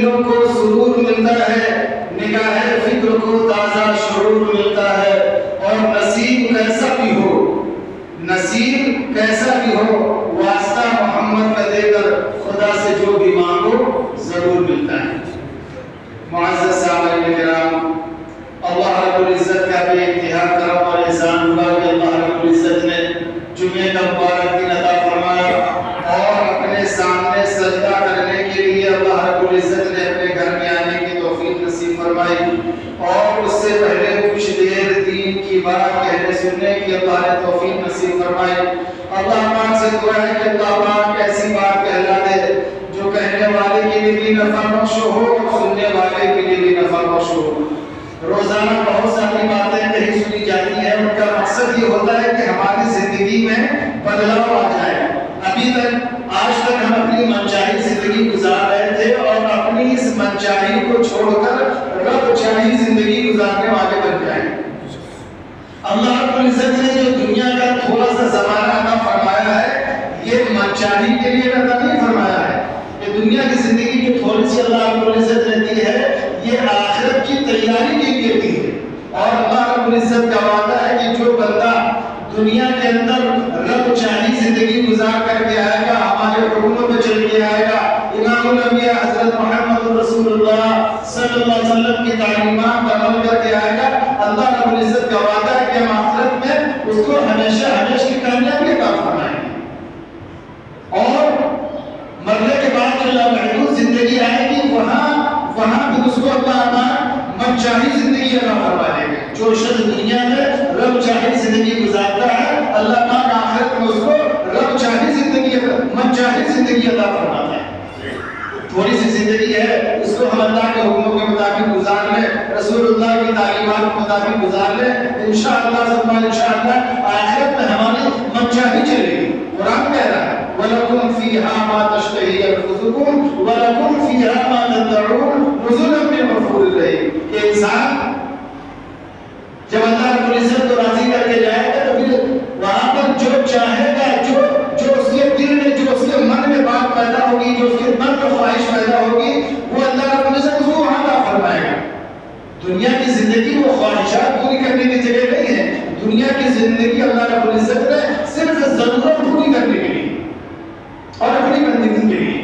دلوں کو سرور ملتا ہے، نگاہ فکر کو تازہ شعور ملتا ہے، اور نصیب کیسا بھی ہو، نصیب کیسا بھی ہو، واسطہ محمد کا دے کر خدا سے جو بھی مانگو ضرور ملتا ہے۔ معزز سامعین کرام، اللہ رب العزت کا بے انتہا کرم اور احسان ہوا کہ اللہ رب العزت نے جمعے کا مبارک دن عطا فرمایا، اور اپنے سامنے سجدہ کرنے کے لیے اللہ رب العزت نے اپنے گھر میں آنے کی توفیق نصیب فرمائی، اور اس سے پہلے کچھ دیر دین کی بات کہنے سننے کی اللہ نے توفیق نصیب فرمائی۔ اللہ پاک سے دعا ہے کہ اللہ پاک ایسی بات کہلا دے جو کہنے والے کے لیے بھی نفع بخش ہو اور سننے والے کے لیے بھی نفع بخش ہو۔ روزانہ بہت ساری باتیں کہیں سنی جاتی ہیں، ان کا مقصد یہ ہوتا ہے کہ ہماری زندگی میں بدلاؤ آ جائے۔ ابھی تک آج تک ہم اپنی منچاہی زندگی گزار رہے تھے، اور اپنی اس منچاہی کو چھوڑ کر رب چاہی زندگی گزارنے والے بن جائیں۔ اللہ رب العزت نے جو دنیا کا تھوڑا سا زمانہ عطا فرمایا ہے، یہ منچاہی کے لیے عطا نہیں فرمایا ہے۔ یہ دنیا کی زندگی جو تھوڑی سی اللہ رب العزت نے دی ہے، یہ آخرت کی تیاری کے لیے دی ہے۔ اور اللہ رب العزت کا وعدہ ہے کہ جو بندہ دنیا کے اندر رب چاہی زندگی گزار کر کے آئے گا، ہمارے حکموں پہ چل کے آئے گا، امام الانبیاء حضرت محمد رسول اللہ صلی اللہ علیہ وسلم کی تعلیمات پر عمل کر کے آئے گا، اللہ رب العزت کا وعدہ ہے کہ ہم آخرت میں اس کو ہمیشہ ہمیشہ کی کامیابی عطا فرمائیں گے، اور مرنے کے بعد جو لامحدود زندگی آئے گی وہاں بھی اس کو اللہ من چاہی زندگی عطا فرما دے گا۔ جو شخص دنیا میں رب چاہی زندگی گزارتا ہے، اللہ پاک آخرت میں اس کو رب چاہی زندگی من چاہی زندگی عطا فرماتا ہے۔ تھوڑی سی زندگی ہے، اس کو ہم اللہ کے حکموں کے مطابق گزار لیں، رسول اللہ کی تعلیمات کے مطابق گزار لیں، انشاءاللہ ثم انشاءاللہ آخرت میں ہماری من چاہی چلے گی۔ قرآن کہہ رہا ہے وَلَكُمْ فِيهَا مَا تَشْتَهِي أَنفُسُكُمْ وَلَكُمْ فِيهَا مَا تَدَّعُونَ نُزُلًا مِّن غَفُورٍ رَّحِيمٍ۔ کہ انسان جب اللہ رب العزت کو راضی کر کے جائے گا تو پھر وہاں پر جو چاہے گا، جو اس کے دل میں، جو اس کے من میں بات پیدا ہوگی، جو اس کے من میں خواہش پیدا ہوگی، وہ اللہ رب العزت اس کو وہاں عطا فرمائے گا۔ دنیا کی زندگی وہ خواہشات پوری کرنے کی جگہ نہیں ہے۔ دنیا کی زندگی اللہ رب العزت نے صرف ضرورت پوری کرنے کے لیے اور اپنی بندگی کے لیے۔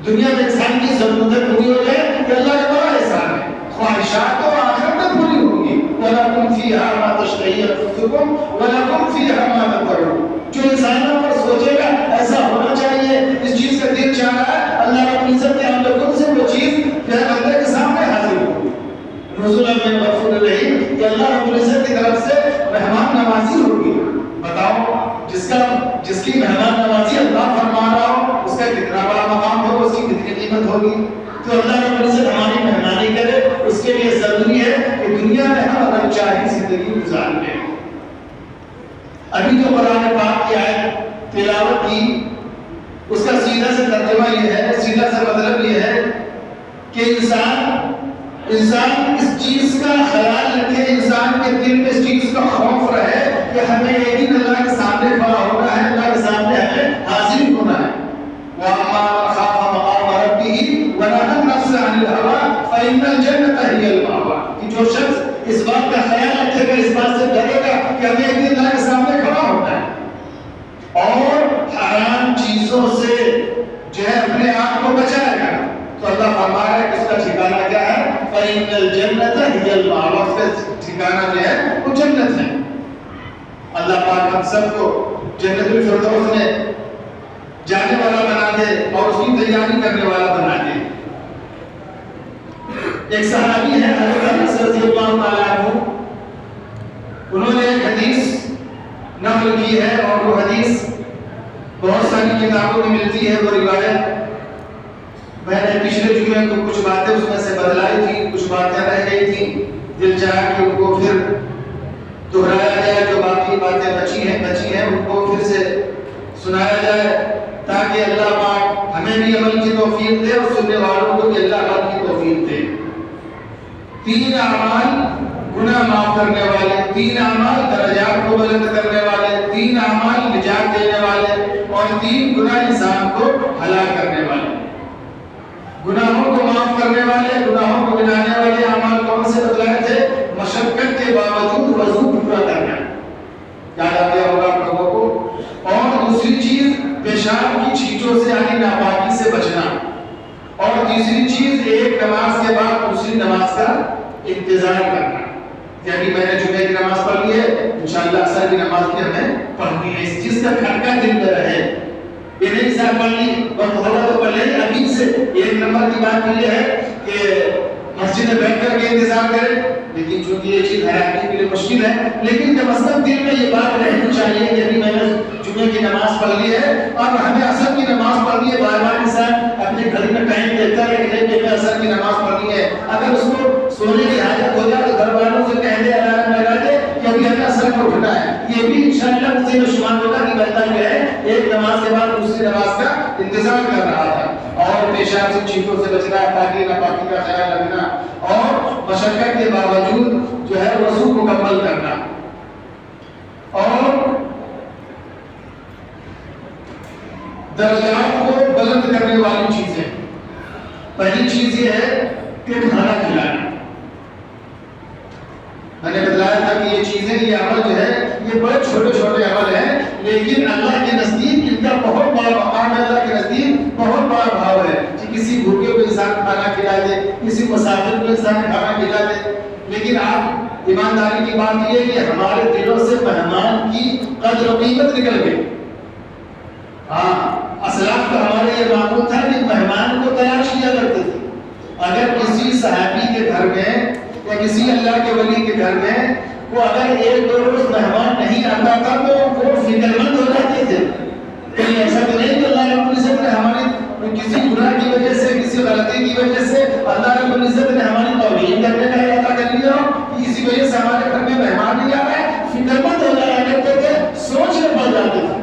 دنیا میں انسان کی ضرورتیں پوری ہو جائے کہ اللہ کا بڑا احسان ہے۔ خواہشات تو آخرت میں پوری ہوں گی۔ وَلَكُمْ فِيهَا مَا تَشْتَهِي أَنفُسُكُمْ وَلَكُمْ فِيهَا مَا تَدَّعُونَ۔ جو انسانوں پر سوچے گا ایسا ہونا چاہیے، اس چیز کا دل چاہ رہا ہے، اللہ رب العزت نے ہم لوگوں سے وہ چیز بندے کے سامنے حاضر ہوگی۔ نزولا من غفور رحیم، کہ اللہ رب العزت کی طرف سے مہمان نوازی ہوگی۔ بتاؤ جس کی مہمان نوازی اللہ فرما رہا ہو، اس کا کتنا بڑا مقام ہوگا، اس کی کتنی قیمت ہوگی۔ تو اللہ رب العزت ہماری مہمانی کرے، اس کے لیے ضروری ہے کہ دنیا میں ہم رب چاہی زندگی گزار لیں۔ ابھی جو قرآن پاک کی آیت تلاوت کی، اس کا سیدھا سے ترجمہ یہ ہے، سیدھا سے مطلب یہ ہے کہ انسان اس چیز کا خیال رکھے، انسان کے دل میں اس چیز کا خوف رہے کہ ہمیں ایک دن اللہ کے سامنے کھڑا ہونا ہے، اللہ کے سامنے ہمیں حاضر ہونا ہے۔ وَأَمَّا مَنْ خَافَ مَقَامَ رَبِّهِ وَنَهَى النَّفْسَ عَنِ الْهَوَىٰ فَإِنَّ الْجَنَّةَ هِيَ الْمَأْوَىٰ۔ کہ جو شخص اس بات کا خیال رکھے گا، اس بات سے ڈرے گا کہ ہمیں ایک دن اللہ کے سامنے کھڑا ہونا ہے، اور حرام چیزوں سے جو ہے اپنے آپ کو بچائے گا، تو اللہ فرما رہا ہے کہ اس کا ٹھکانہ کیا ہے؟ فَإِنَّ الْجَنَّةَ هِيَ الْمَأْوَىٰ۔ اس کا ٹھکانہ جو ہے وہ جنت ہے۔ اللہ پاک ہم سب کو جنت الفردوس میں جانے والا بنا دے اور اس کی تیاری کرنے والا بنا دے۔ ایک صحابی ہے حضرت انس رضی اللہ تعالیٰ عنہ، انہوں نے ایک حدیث نقل کی ہے، اور وہ حدیث بہت ساری کتابوں میں ملتی ہے۔ وہ روایت میں نے پچھلے جمعے کو کچھ باتیں اس میں سے بدلائی تھی، کچھ باتیں رہ گئی تھی، دل چاہا کہ ان کو پھر دہرایا جائے، جو باقی باتیں بچی ہیں ان کو پھر سے سنایا جائے، تاکہ اللہ پاک ہمیں بھی عمل کی توفیق دے اور سننے والوں کو بھی اللہ پاک کی توفیق دے۔ 3 اعمال گناہ معاف کرنے والے، 3 اعمال درجات کو بلند کرنے والے، 3 اعمال نجات دینے والے، اور 3 گناہ انسان کو ہلاک کرنے والے۔ گناہوں کو معاف کرنے والے، گناہوں کو گنانے والے اعمال کون سے بتلائے تھے؟ مشقت کے باوجود وضو پورا کرنا، یاد آ گیا ہوگا آپ لوگوں کو۔ اور دوسری چیز پیشاب کی چھینٹوں سے یعنی ناپاکی سے بچنا، اور تیسری چیز ایک نماز کے بعد دوسری نماز کا انتظار کرنا، یعنی میں نے جمعے کی نماز پڑھ لی ہے، انشاءاللہ عصر کی نماز بھی ہمیں پڑھنی ہے، اس چیز کا کھٹکا دل میں رہے، یہ نہیں صاحب پڑھ لی وقت ہوگا تو پڑھ لیں، ابھی سے ایک نمبر کی بات یہ ہے کہ مسجد میں بیٹھ کر کے انتظار کریں، لیکن چونکہ یہ چیز حیاتی کے لیے مشکل ہے، لیکن کم از کم دل میں یہ بات رہنی چاہیے کہ ابھی میں نے جمعے کی نماز پڑھ لی ہے اور ہمیں عصر کی نماز پڑھنی ہے۔ بار بار انسان اپنے گھڑی میں ٹائم دیکھتا ہے کہ میں عصر کی نماز پڑھنی ہے، اگر اس کو سونے کی حاجت ہو جائے تو گھر والوں سے کہہ دے الارم لگا دے کہ ابھی ہمیں عصر کو اٹھنا ہے، یہ بھی انشاءاللہ مجھے شمار ہوگا کہ بندہ جو ہے ایک نماز کے بعد دوسری نماز کا انتظار کر رہا تھا۔ اور پیشاب سے چھینٹوں سے بچنا، تاکہ ناپاکی کا خیال رکھنا، اور مشقت کے باوجود جو ہے وضو مکمل کرنا، اور درجات کو بلند کرنے والی چیزیں۔ پہلی چیز یہ ہے کہ کھانا کھلانا، میں نے بتلایا تھا کہ یہ چیزیں، یہ عمل جو ہے یہ بڑے چھوٹے چھوٹے عمل ہیں، لیکن اللہ کے نزدیک ان کا بہت بڑا مقام ہے، اللہ کے نزدیک بہت بڑا بھاؤ ہے کہ کسی بھوکے کو انسان کھانا کھلا دے، کسی مسافر کو انسان کھانا کھلا دے۔ لیکن آپ ایمانداری کی بات یہ ہے کہ ہمارے دلوں سے مہمان کی قدر و قیمت نکل گئی۔ ہاں، اسلاف کا ہمارے یہ معمول تھا کہ مہمان کو تلاش کیا کرتے تھے، اگر کسی صحابی کے گھر میں یا کسی اللہ کے ولی کے گھر میں وہ اگر ایک دو روز مہمان نہیں آتا تھا تو وہ فکر مند ہو جاتے تھے، کہیں ایسا تو نہیں کہ اللہ رب العزت نے ہماری کسی گناہ کی وجہ سے، کسی غلطی کی وجہ سے اللہ رب العزت نے ہماری توہین کرنے کا ارادہ کر لیا کہ اسی وجہ سے ہمارے گھر میں مہمان نہیں آ رہا ہے، فکر مند ہو جایا کرتے تھے، سوچنے پڑ جاتے تھے۔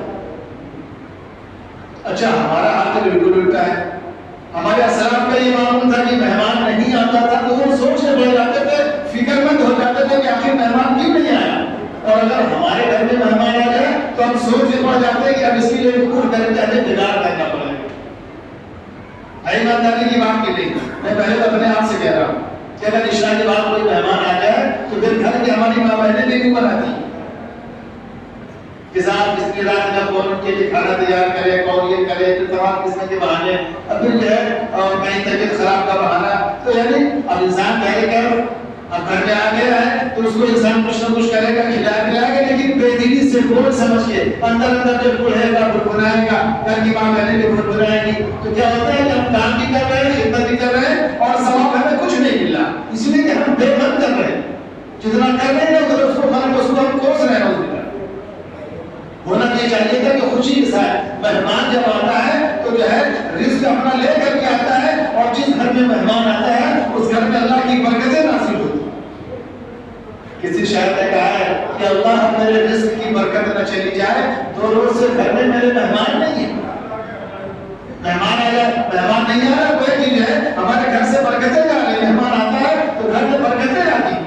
اچھا، ہمارا حال تو بالکل الٹا ہے، ہمارے اسلاف کا یہ معمول تھا کہ مہمان نہیں آتا تھا تو وہ سوچنے پڑ جاتے تھے، فکر مند ہو جاتے تھے کہ آخر مہمان کیوں نہیں آیا، اور اگر ہمارے گھر میں مہمان آ جائے تو ہم سوچنے پڑ جاتے ہیں کہ اب اس کے لیے کچھ کر کے ہمیں بگاڑ کرنا پڑے گا۔ ایمانداری کی بات کی نہیں، میں پہلے تو اپنے آپ سے کہہ رہا ہوں کہ اگر عشاء کے بعد کوئی مہمان آ جائے تو پھر گھر کی ہماری ماں بہنیں بھی کیوں بناتی ہیں کہ صاحب اس کی رات میں کون ان کے لیے کھانا تیار کرے، کون یہ کرے، تو تمام قسم کے بہانے، اب پھر جو ہے کہیں طبیعت خراب کا بہانا، تو یعنی اب انسان کہے کہ اب گھر میں آ گیا ہے تو اس کو انسان کچھ نہ کچھ کرے گا، کھلائے گا، لیکن بے دلی سے بول سمجھ کے اندر جب بڑھے گا، بھڑبڑائے گا، گھر کی ماں بہنیں بھی بھڑبڑائیں گی، تو کیا ہوتا ہے کہ ہم کام بھی کر رہے ہیں، خدمت بھی کر رہے ہیں، اور ثواب ہمیں کچھ نہیں مل رہا، اس لیے کہ ہم بے من کر رہے ہیں، جتنا کر رہے ہیں اس کو ہم کوس رہے ہیں۔ ہونا یہ چاہیے تھا کہ خوشی کے ساتھ مہمان جب آتا ہے تو جو ہے رزق اپنا لے کر کے آتا ہے، اور جس گھر میں مہمان آتا ہے اس گھر میں اللہ کی برکتیں نازل ہوتی ہیں۔ کسی شاعر نے کہا ہے کہ اللہ میرے رزق کی برکت نہ چلی جائے، 2 روز سے گھر میں میرے مہمان نہیں ہیں، مہمان آ جائے، مہمان نہیں آ رہا کوئی چیز ہے، ہمارے گھر سے برکتیں جا رہی ہیں، مہمان آتا ہے تو گھر میں برکتیں جاتی ہیں۔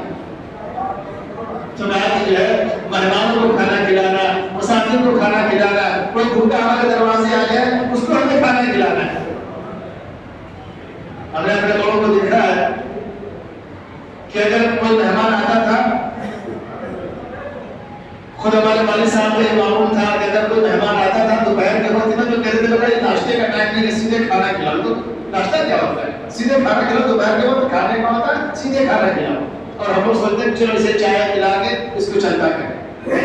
تو آج جو ہے مہمانوں کو کھانا کھلانا، مسافر کو کھانا کھلانا، کوئی بھوکا ہمارے دروازے آ جائے اس کو ہمیں کھانا کھلانا ہے۔ ہم نے اپنے بڑوں کو دیکھا ہے کہ اگر کوئی مہمان آتا تھا، خود ہمارے والد صاحب کا یہ معمول تھا کہ اگر کوئی مہمان آتا تھا دوپہر کے وقت میں تو کہتے تھے بھائی ناشتے کا ٹائم نہیں ہے، سیدھے کھانا کھلاؤ۔ تو ناشتہ کیا ہوتا ہے؟ سیدھے کھانا کھلاؤ، دوپہر کے وقت کھانے کا ہوتا ہے سیدھے کھانا کھلاؤ، اور ہم لوگ سوچتے ہیں چلو اسے چائے پلا کے اس کو چلتا کریں۔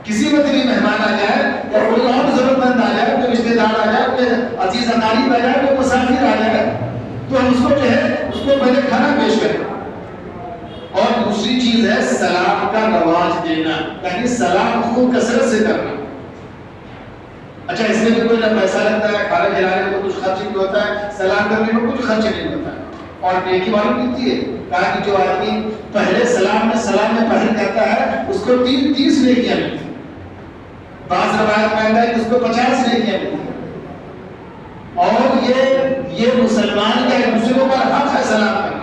کسی وقت بھی مہمان آ جائے یا کوئی اور ضرورت مند آ جائے، کوئی رشتے دار آ جائے، کوئی عزیز اقارب آ جائے، کوئی مسافر آ جائے، تو ہم اس کو جو ہے اس کو پہلے کھانا پیش کریں۔ اور دوسری چیز ہے سلام کا رواج دینا، یعنی سلام خوب کثرت سے کرنا۔ اچھا، اس میں بھی کوئی نہ پیسہ لگتا ہے، کھانا کھلانے میں کچھ خرچ نہیں ہوتا ہے، سلام کرنے میں کچھ خرچ نہیں ہوتا ہے، اور نیکی معلوم ملتی ہے۔ کہا کہ جو آدمی پہلے سلام میں پہل کرتا ہے اس کو 30 نیکیاں ملتی ہیں، بعض روایت میں آتا ہے کہ اس کو 50 نیکیاں ملتی ہیں، اور یہ مسلمان کا ایک دوسرے پر حق ہے سلام کرنا۔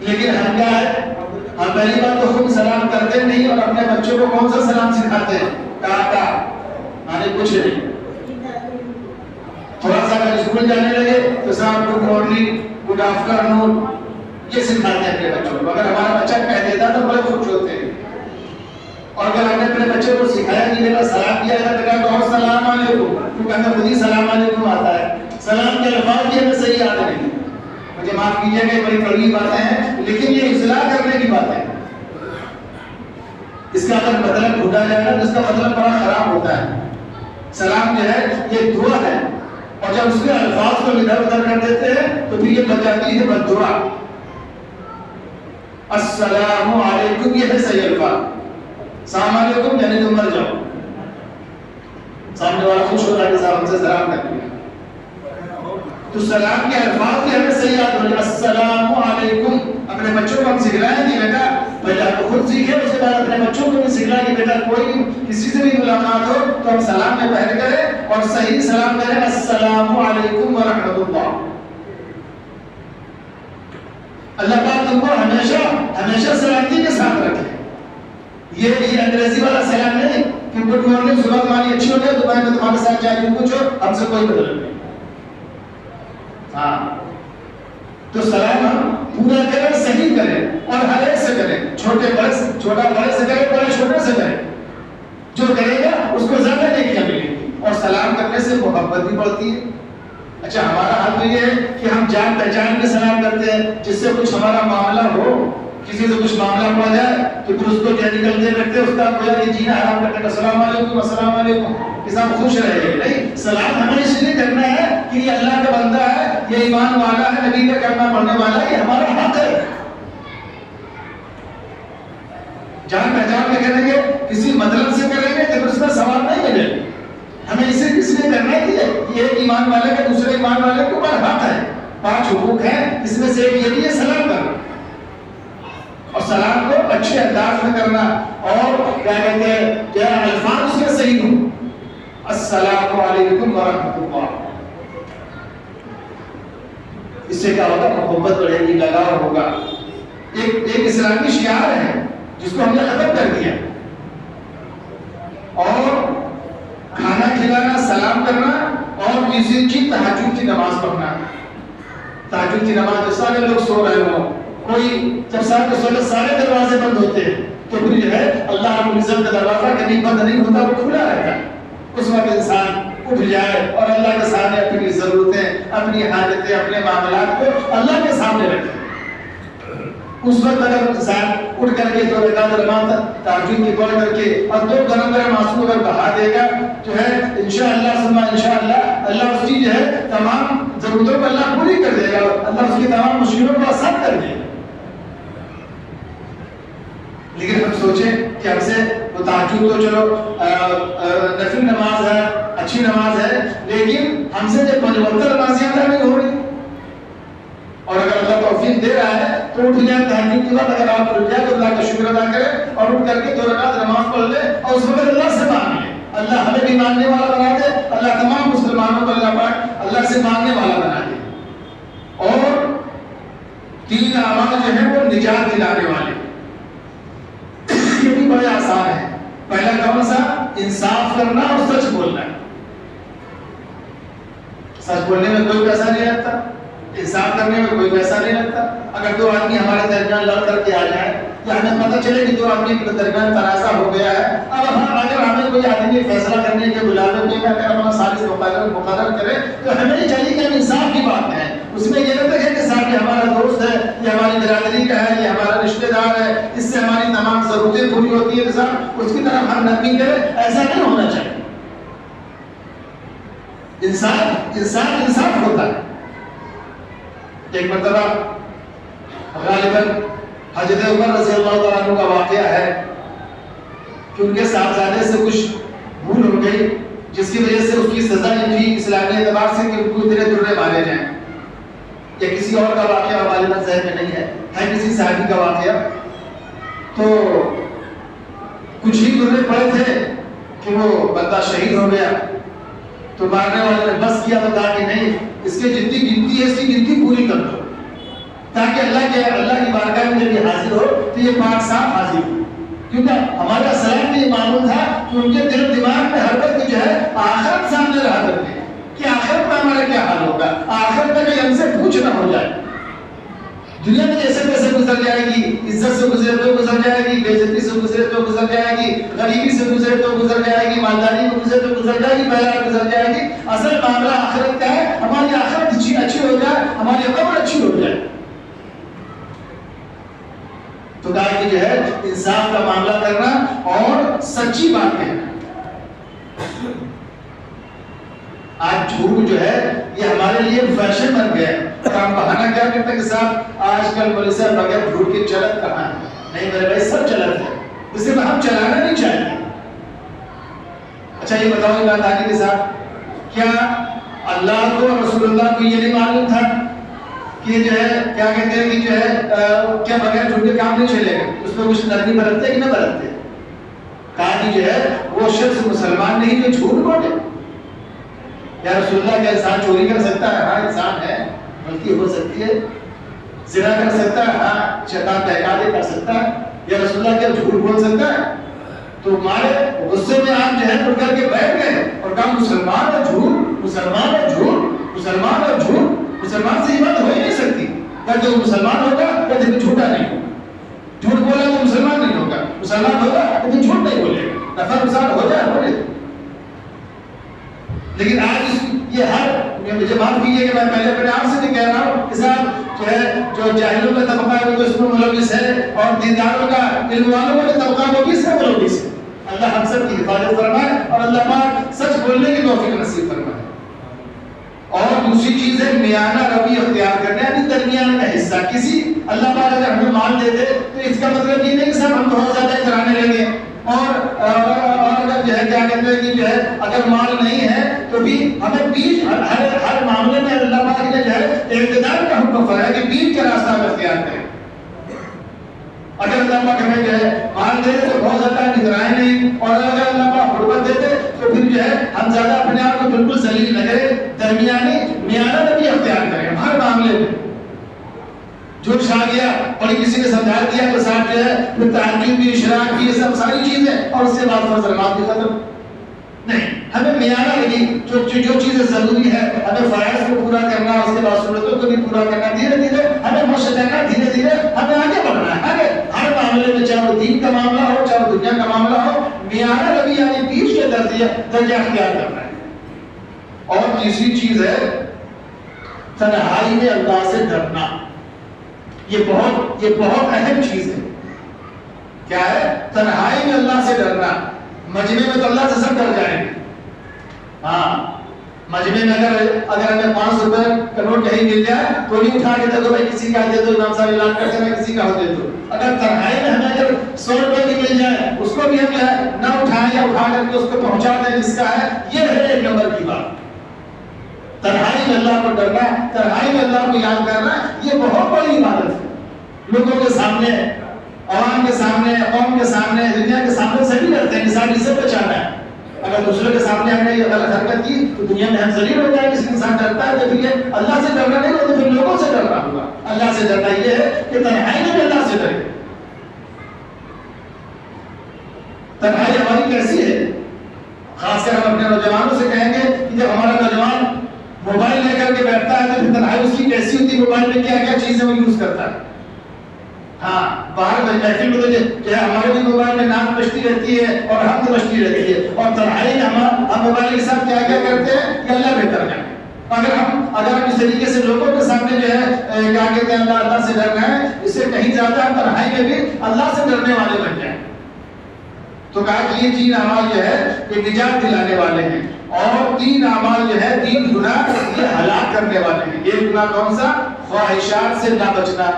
لیکن ہم کیا ہے، ہم پہلی بات تو خود سلام کرتے نہیں، اور اپنے بچوں کو کون سا سلام سکھاتے ہیں؟ کہا مانے کچھ نہیں، اسکول جانے لگے تو صاحب گڈ مارننگ گڈ آفٹر نون یہ سکھاتے ہیں اپنے بچوں کو. اگر ہمارا بچہ کہہ دیتا تو بڑے خوش ہوتے ہیں. اور اگر ہم نے اپنے بچے کو سکھایا کہ میرا سلام کیا جاتا ہے تو السلام علیکم، تو کہتا خود ہی سلام علیکم آتا ہے. سلام کے الفاظ بھی ہمیں صحیح یاد نہیں. مجھے معاف کیجیے کہ بڑی کڑوی باتیں ہیں لیکن یہ اصلاح کرنے کی بات ہے. اس کا اگر مطلب ڈھونڈا جائے گا تو اس کا مطلب بڑا خراب ہوتا ہے. سلام جو ہے یہ دعا ہے اور جب اس کے الفاظ کو ادھر ادھر کر دیتے ہیں تو پھر یہ بن جاتی ہے بد دعا. السلام علیکم یہ ہے صحیح الفاظ. السلام علیکم یعنی تم مر جاؤ. سامنے والا خوش ہوتا ہے کہ صاحب ہم سے سلام کر دیا. تو سلام کے الفاظ بھی ہمیں صحیح یاد ہونے. السلام علیکم اپنے بچوں کو ہم سکھلائیں کہ بیٹا پہلے آپ خود سیکھیں اس کے بعد اپنے بچوں کو بھی سکھلائیں کہ بیٹا کوئی کسی سے بھی ملاقات ہو تو ہم سلام میں پہل کریں اور صحیح سلام کریں. السلام علیکم ورحمۃ اللہ. اللہ پاک تم کو ہمیشہ سلامتی کے ساتھ رکھے. یہ انگریزی والا سلام نہیں کہ گڈ مارننگ صبح تمہاری اچھی ہو جائے تو میں تمہارے ساتھ چاہیے پوچھو ہم سے کوئی بدل نہیں. ہاں تو سلام ہم پورا کریں صحیح کریں اور ہر ایک سے کریں. چھوٹا بڑے سے کریں بڑے چھوٹے سے کریں. جو کرے گا اس کو زیادہ نیکیاں ملیں گی اور سلام کرنے سے محبت بھی بڑھتی ہے. اچھا ہمارا حال تو یہ ہے کہ ہم جان پہچان کے سلام کرتے ہیں جس سے کچھ ہمارا معاملہ ہو کسی سے کچھ معاملہ پڑ جائے تو پھر اس کو کیا نکلتے رکھتے اس کا کوئی جینا حرام کرتے ہیں. السلام علیکم السلام علیکم کہ صاحب خوش رہے. نہیں سلام ہمیں اس لیے کرنا ہے کہ یہ اللہ کا بندہ ہے یہ ایمان والا ہے نبی کا کرنا پڑھنے والا ہے یہ ہمارا حق ہے. جان پہچان کے کریں گے کسی مطلب سے کریں گے تو اس کا ثواب نہیں ملے. ہمیں اسے اس لیے کرنا ہے کہ یہ ایمان والے کا دوسرے ایمان والے کے اوپر حق ہے. 5 حقوق ہیں اس میں سے ایک یہ بھی ہے سلام کرنا اور سلام کو اچھے انداز میں کرنا اور کیا کہتے ہیں کیا الفاظ اس میں صحیح ہوں. السلام علیکم ورحمۃ اللہ. اس سے کیا ہوگا محبت بڑھے گی لگاؤ ہوگا. ایک اسلامی شعار ہے جس کو ہم نے ختم کر دیا. اور کھانا کھلانا سلام کرنا اور تیسری چیز تہجد کی نماز پڑھنا. تہجد کی نماز سارے لوگ سو رہے ہوں کوئی جب سارے سولے سارے دروازے بند ہوتے ہیں تو پھر جو ہے اللہ رب العزت کا دروازہ کبھی بند نہیں ہوتا وہ کھلا رہتا ہے. اس وقت انسان اٹھ جائے اور اللہ کے سامنے اپنی ضرورتیں اپنی حاجتیں اپنے معاملات کو اللہ کے سامنے رکھے. اس وقت اگر انسان اٹھ کر کے 2 رکعت نماز تہجد کی پڑھ کر کے اور 2 گرم گرم آنسو اگر بہا دے گا جو ہے انشاءاللہ ثم انشاءاللہ اللہ اس کی جو ہے تمام ضرورتوں کو اللہ پوری کر دے گا. اللہ اس کی تمام مشکلوں کو آسان کر دے گا. لیکن ہم سوچیں کہ ہم سے وہ تہجد تو چلو نفل نماز ہے اچھی نماز ہے لیکن ہم سے جو 5 وقت نمازیں ادا نہیں ہو رہی. اور اگر اللہ توفیق دے رہا ہے تو اٹھ جائے تہجد کے بعد اگر آپ اٹھ جائے تو اللہ کا شکر ادا کرے اور اٹھ کر کے 2 رکعت نماز پڑھ لے اور اس وقت اللہ سے مانگ لے. اللہ ہمیں بھی ماننے والا بنا دے. اللہ تمام مسلمانوں کو اللہ پاک اللہ سے مانگنے والا بنا دے. اور 3 اعمال جو ہیں وہ نجات دلانے والے یہ بھی بڑے آسان ہے. پہلا کون سا؟ انصاف کرنا اور سچ بولنا. سچ بولنے میں کوئی پیسہ نہیں لگتا انصاف کرنے میں کوئی پیسہ نہیں لگتا. اگر 2 آدمی ہمارے درمیان لڑ کر کے آ جائیں یا ہمیں پتہ چلے کہ 2 آدمی کے درمیان تنازع ہو گیا ہے اب اگر ہمیں کوئی آدمی فیصلہ کرنے کے بلانے میں اگر ہمارا سالس مقرر کرے تو ہمیں نہیں چاہیے کہ ہم انصاف کی بات کریں. اس میں یہ نہ دیکھیں کہ صاحب یہ ہمارا دوست ہے یہ ہماری برادری کا ہے یہ ہمارا رشتہ دار ہے اس سے ہماری تمام ضرورتیں پوری ہوتی ہیں صاحب اس کی طرف ہم نرمی کریں. ایسا نہیں ہونا چاہیے. انصاف ہوتا ہے. ایک مرتبہ غالباً حضرت عمر رضی اللہ تعالیٰ عنہ کا واقعہ ہے کہ ان کے صاحبزادے سے کچھ بھول ہو گئی جس کی وجہ سے اس کی سزا یہ تھی اسلامی اعتبار سے کہ ان کو اتنے درے مارے جائیں. یا کسی اور کا واقعہ غالباً ذہن میں نہیں ہے کسی صحابی کا واقعہ. تو کچھ ہی درے پڑے تھے کہ وہ بندہ شہید ہو گیا تو مارنے والے نے بس کیا تو کہا کہ نہیں اس کی جتنی گنتی ہے اس کی گنتی پوری کر دو تاکہ اللہ کی بارگاہ میں جب یہ حاضر ہو تو یہ پاک صاف حاضر ہو. کیونکہ ہمارا سلام میں یہ معلوم تھا کہ ان کے دل و دماغ میں ہر وقت جو ہے آخرت سامنے رہا کرتے ہیں کہ آخرت میں ہمارا کیا حال ہوگا. گزرے تو گزر جائے گی، مالداری کو گزرے تو گزر جائے گی، بیلات گزر جائے گی. اصل معاملہ آخرت کا ہے. ہماری آخرت اچھی ہو جائے، ہماری قبر اچھی ہو جائے. تو کہا کہ جو ہے انصاف کا معاملہ کرنا اور سچی بات کہنا. آج جھوٹ جو ہے یہ ہمارے لیے فیشن بن گیا ہے. اور ہم بہانا کیا کرتے ہیں کہ صاحب آج کل بولے صاحب بغیر جھوٹ کی چلت کہاں ہے؟ نہیں میرے بھائی سب چلت ہے، اسے ہم چلانا نہیں چاہتے. اچھا یہ بتاؤ بات آگے کے ساتھ، کیا اللہ کو اور رسول اللہ کو یہ نہیں معلوم تھا کہ جو ہے کیا کہتے ہیں کہ جو ہے کیا بغیر جھوٹ کے کام نہیں چلے گا؟ اس میں کچھ نرمی برتتے کہ نہ برتتے؟ کہا کہ جو ہے وہ شخص مسلمان نہیں جو جھوٹ بولے. یا رسول اللہ کیا انسان چوری کر سکتا ہے؟ ہاں انسان ہے، غلطی ہو سکتی ہے. زنا کر سکتا ہے؟ ہاں شیطان بہکا کر سکتا ہے. یا رسول اللہ کیا جھوٹ بول سکتا ہے؟ تو ہمارے غصے میں آپ جو ہے اٹھ کر کے بیٹھ گئے اور کہا مسلمان اور جھوٹ، مسلمان اور جھوٹ، مسلمان اور جھوٹ. مسلمان سے یہ بات ہو ہی نہیں سکتی. کہ وہ مسلمان ہوگا تو جھوٹا نہیں ہوگا، جھوٹ بولے تو مسلمان نہیں ہوگا، مسلمان ہوگا تو جھوٹ نہیں بولے گا. نفع نقصان ہو جائے بولے. لیکن آج یہ ہر مجھے معاف کیجیے کہ میں پہلے اپنے آپ سے بھی کہہ رہا ہوں کہ صاحب جو ہے جو جاہلوں کا طبقہ ہے وہ تو اس میں ملوث ہے، اور دینداروں کا علم والوں کا طبقہ وہ بھی اس میں ملوث ہے. اللہ ہم سب کی حفاظت فرمائے اور اللہ پاک سچ بولنے کی توفیق نصیب فرمائے. اور دوسری چیز ہے میانہ روی اختیار کرنا، یعنی درمیان کا حصہ. کسی اللہ پاک اگر ہمیں مال دے دے تو اس کا مطلب یہ نہیں کہ صاحب ہم بہت زیادہ کرانے لگے. اور اگر جو ہے کیا کہتے ہیں کہ جو ہے اگر مال نہیں ہے تو بھی ہمیں بیچ ہر معاملے میں اللہ پاک نے جو ہے اقتدار کا حکم فرمایا کہ بیچ کا راستہ ہم اختیار کریں. اگر اللہ پاک ہمیں جو ہے مال دے دے تو بہت زیادہ نگرائیں نہیں، اور اگر اللہ پاک غربت دے دے تو پھر جو ہے ہم زیادہ اپنے آپ کو بالکل ذلیل نہ کریں، درمیانی میانہ روی اختیار کریں ہر معاملے میں. جو چھا گیا اور کسی نے سمجھا دیا تو صاحب جو ہے پھر تعجب بھی، اشراق بھی، یہ سب ساری چیزیں، اور اس کے بعد فرض نماز بھی ختم. نہیں، ہمیں میانہ لگی جو چیزیں ضروری ہے ہمیں فرائض کو پورا کرنا، اس کے بعد سنتوں کو بھی پورا کرنا. دھیرے دھیرے ہمیں مشق کرنا، دھیرے دھیرے ہمیں آگے بڑھنا ہے. ہر معاملے میں چاہے وہ دین کا معاملہ ہو چاہے وہ دنیا کا معاملہ ہو، میانہ لگی یعنی بیچ کے درجہ اختیار کرنا ہے. اور تیسری چیز ہے تنہائی میں اللہ سے ڈرنا. یہ بہت اہم چیز ہے. کیا ہے؟ تنہائی میں اللہ سے ڈرنا. مجمع میں تو اللہ سے سب ڈر جائیں گے. ہاں مجمع میں اگر ہمیں 500 روپے کا نوٹ کہیں مل جائے تو نہیں اٹھا کے دے دو بھائی کسی کا دے دو، امام صاحب اعلان کرتے ہیں کسی کا ہو دے دو. اگر تنہائی میں ہمیں اگر 100 روپے کی مل جائے اس کو بھی ہم جو ہے نہ اٹھائیں یا اٹھا کر کے اس کو پہنچا دیں جس کا ہے. یہ ہے ایک نمبر کی بات. تنہائی میں اللہ کو ڈرنا، تنہائی میں اللہ کو یاد کرنا، یہ بہت بڑی عبادت ہے. لوگوں کے سامنے، عوام کے سامنے، قوم کے سامنے، دنیا کے سامنے سبھی ڈرتے ہیں کہ صاحب اسے بچانا ہے. اگر دوسرے کے سامنے ہم نے یہ غلط حرکت کی تو دنیا میں ہم ذلیل ہو جائیں. کسی انسان ڈرتا ہے تو پھر یہ اللہ سے ڈرنا نہیں ہوتا، پھر لوگوں سے ڈرنا ہوگا. اللہ سے ڈرنا یہ ہے کہ تنہائی میں اللہ سے ڈرے. تنہائی ہماری کیسی ہے؟ خاص کر ہم اپنے نوجوانوں سے کہیں گے کہ جب ہمارا نوجوان موبائل لے کر کے بیٹھتا ہے تو پھر تنہائی اس کی کیسی ہوتی ہے، موبائل میں کیا کیا چیزیں وہ یوز کرتا ہے. ہاں باہر محفل میں تو جو ہے ہمارے بھی موبائل میں نام بجتی رہتی ہے اور ہم تو بجتی رہتی ہے، اور تنہائی میں ہم موبائل کے ساتھ کیا کیا کرتے ہیں یہ اللہ بہتر جانے. اگر ہم اس طریقے سے لوگوں کے سامنے جو ہے کیا کہتے ہیں اللہ سے ڈرنا ہے، اس سے کہیں زیادہ ہم تنہائی میں بھی اللہ سے ڈرنے والے بن جائیں. تو کہا کہ یہ 3 اعمال جو ہے یہ نجات دلانے والے ہیں، اور 3 اعمال جو ہے 3 گناہ یہ ہلاک کرنے والے ہیں. ایک گناہ کون سا؟ خواہشات سے نہ بچنا.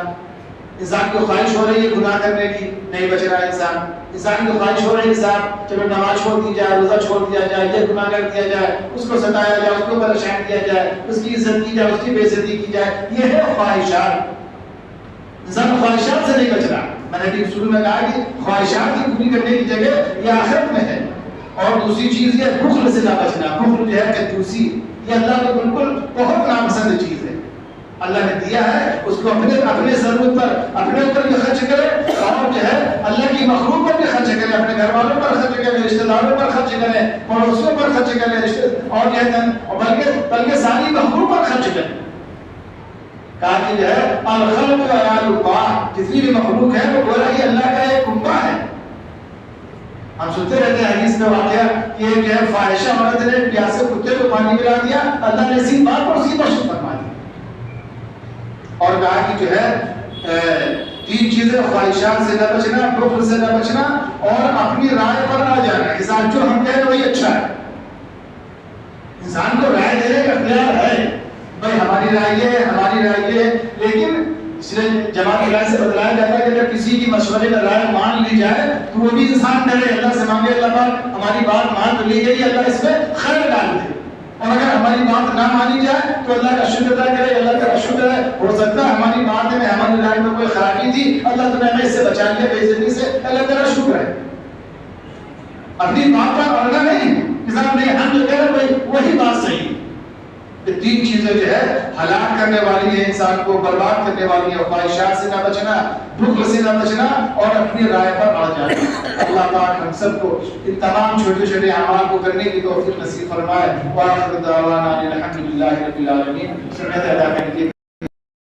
انسان کو خواہش ہو رہی ہے گناہ کرنے کی، نہیں بچ رہا ہے انسان کو خواہش ہو رہی ہے صاحب چلو نماز چھوڑ دی جائے، روزہ چھوڑ دیا جائے، یہ گناہ کر دیا جائے، اس کو ستایا جائے، اس کو پریشان کیا جائے، اس کی عزت کی جائے، اس کی بے عزتی کی جائے. یہ ہے خواہشات. انسان خواہشات سے نہیں بچ رہا. میں نے شروع میں کہا کہ خواہشات کی پوری کرنے کی جگہ یہ آخرت میں ہے. اور دوسری چیز یہ بخل سے نہ بچنا. بخل جو ہے کنجوسی، یہ اللہ کو بالکل بہت ناپسند چیز ہے. اللہ نے دیا ہے اس کو اپنے ضرورت پر اپنے اوپر بھی خرچ کرے، اور جو ہے اللہ کی مخلوق پر بھی خرچ کرے، اپنے گھر والوں پر خرچ کرے، رشتہ داروں پر خرچ کرے، پڑوسیوں پر خرچ کرے، اور جو ہے بلکہ ساری مخلوق پر خرچ کرے. کہا کہ جو ہے الخلق عیال اللہ، جتنی بھی مخلوق ہے وہ گویا کہ اللہ کا ایک کنبہ ہے. ہم سنتے رہتے ہیں حدیث میں واقعہ کہ ایک جو ہے فاحشہ عورت نے پیاسے کتے کو پانی پلا دیا، اللہ نے اسی بات پر اسی پر شکر فرما دیا اور کہا کہ جو ہے 3 چیزیں: خواہشات سے نہ بچنا، بخل سے نہ بچنا اور اپنی رائے پر آ جانا۔ انسان جو ہم کہہ رہے ہیں وہی اچھا ہے، انسان کو رائے دینے کا اختیار ہے، بھائی ہماری رائے یہ ہے، ہماری رائے یہ ہے، لیکن اس لیے جماعت رائے سے بتلایا جاتا ہے کہ اگر کسی کی مشورے میں رائے مان لی جائے تو وہ بھی انسان ڈرے، اللہ سے مانگے اللہ پاک ہماری بات مان تو لی گئی، اللہ اس میں خیر ڈال دے، اور اگر ہماری بات نہ مانی جائے تو اللہ کا شکر ادا کرے، اللہ کا شکر ہے ہو سکتا ہے ہماری بات میں ہماری رائے میں کوئی خرابی تھی، اللہ تمہیں ہمیں اس سے بچا لیا بے عزتی سے، اللہ تعالیٰ شکر ہے۔ اپنی بات پر اڑنا نہیں، انسان نہیں ہم جو کہہ رہے ہیں وہی بات صحیح۔ یہ 3 چیزیں جو ہے ہلاک کرنے والی ہیں، انسان کو برباد کرنے والی ہیں: خواہشات سے نہ بچنا، بخل سے نہ بچنا اور اپنی رائے پر اڑ جانا۔ اللہ پاک ہم سب کو ان تمام چھوٹے چھوٹے اعمال کو کرنے کی توفیق نصیب فرمائے۔ وآخر دعوانا الحمد للہ رب العالمین۔ سنت ادا کرنے